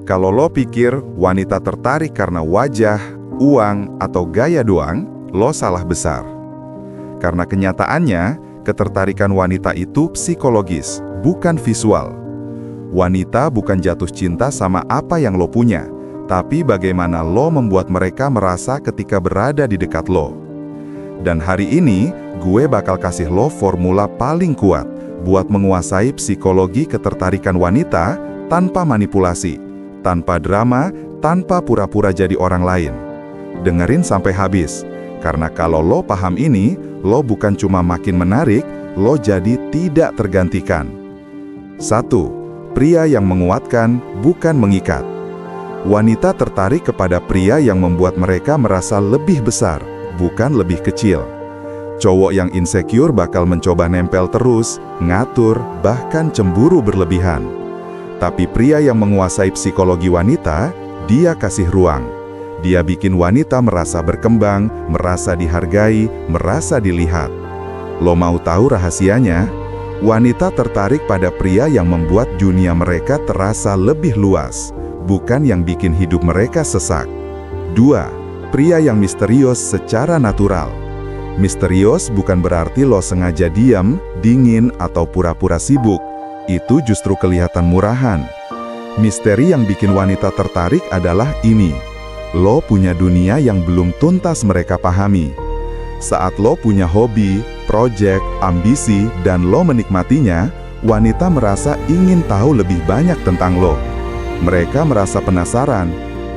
Kalau lo pikir wanita tertarik karena wajah, uang, atau gaya doang, lo salah besar. Karena kenyataannya, ketertarikan wanita itu psikologis, bukan visual. Wanita bukan jatuh cinta sama apa yang lo punya, tapi bagaimana lo membuat mereka merasa ketika berada di dekat lo. Dan hari ini, gue bakal kasih lo formula paling kuat buat menguasai psikologi ketertarikan wanita tanpa manipulasi, tanpa drama, tanpa pura-pura jadi orang lain. Dengerin sampai habis, karena kalau lo paham ini, lo bukan cuma makin menarik, lo jadi tidak tergantikan. 1. Pria yang menguatkan, bukan mengikat. Wanita tertarik kepada pria yang membuat mereka merasa lebih besar, bukan lebih kecil. Cowok yang insecure bakal mencoba nempel terus, ngatur, bahkan cemburu berlebihan. Tapi pria yang menguasai psikologi wanita, dia kasih ruang. Dia bikin wanita merasa berkembang, merasa dihargai, merasa dilihat. Lo mau tahu rahasianya? Wanita tertarik pada pria yang membuat dunia mereka terasa lebih luas, bukan yang bikin hidup mereka sesak. 2. Pria yang misterius secara natural. Misterius bukan berarti lo sengaja diam, dingin, atau pura-pura sibuk. Itu justru kelihatan murahan. Misteri yang bikin wanita tertarik adalah ini. Lo punya dunia yang belum tuntas mereka pahami. Saat lo punya hobi, proyek, ambisi, dan lo menikmatinya, wanita merasa ingin tahu lebih banyak tentang lo. Mereka merasa penasaran,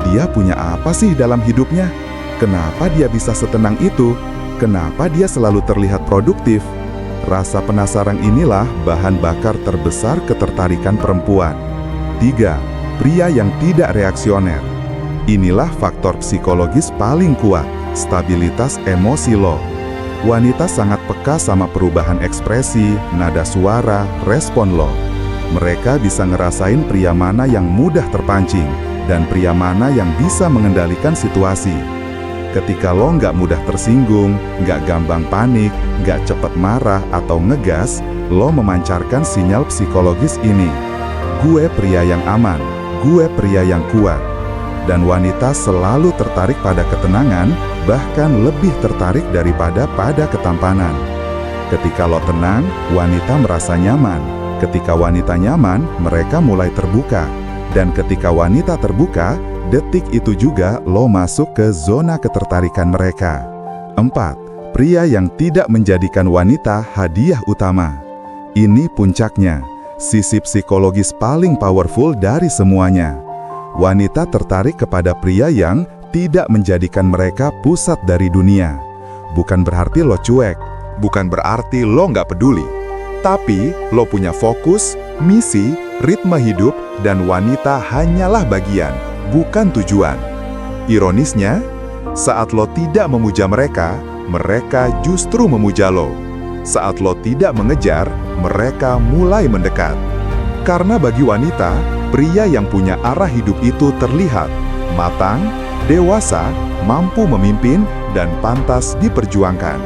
dia punya apa sih dalam hidupnya? Kenapa dia bisa setenang itu? Kenapa dia selalu terlihat produktif? Rasa penasaran inilah bahan bakar terbesar ketertarikan perempuan. 3. Pria yang tidak reaksioner. Inilah faktor psikologis paling kuat, stabilitas emosi lo. Wanita sangat peka sama perubahan ekspresi, nada suara, respon lo. Mereka bisa ngerasain pria mana yang mudah terpancing, dan pria mana yang bisa mengendalikan situasi. Ketika lo nggak mudah tersinggung, nggak gampang panik, nggak cepat marah atau ngegas, lo memancarkan sinyal psikologis ini. Gue pria yang aman, gue pria yang kuat. Dan wanita selalu tertarik pada ketenangan, bahkan lebih tertarik daripada pada ketampanan. Ketika lo tenang, wanita merasa nyaman. Ketika wanita nyaman, mereka mulai terbuka. Dan ketika wanita terbuka, detik itu juga lo masuk ke zona ketertarikan mereka. 4. Pria yang tidak menjadikan wanita hadiah utama. Ini puncaknya, sisi psikologis paling powerful dari semuanya. Wanita tertarik kepada pria yang tidak menjadikan mereka pusat dari dunia. Bukan berarti lo cuek, bukan berarti lo nggak peduli. Tapi lo punya fokus, misi, ritme hidup, dan wanita hanyalah bagian, bukan tujuan. Ironisnya, saat lo tidak memuja mereka, mereka justru memuja lo. Saat lo tidak mengejar, mereka mulai mendekat. Karena bagi wanita, pria yang punya arah hidup itu terlihat matang, dewasa, mampu memimpin, dan pantas diperjuangkan.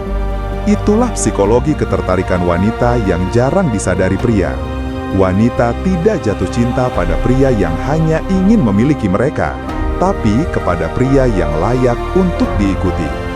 Itulah psikologi ketertarikan wanita yang jarang disadari pria. Wanita tidak jatuh cinta pada pria yang hanya ingin memiliki mereka, tapi kepada pria yang layak untuk diikuti.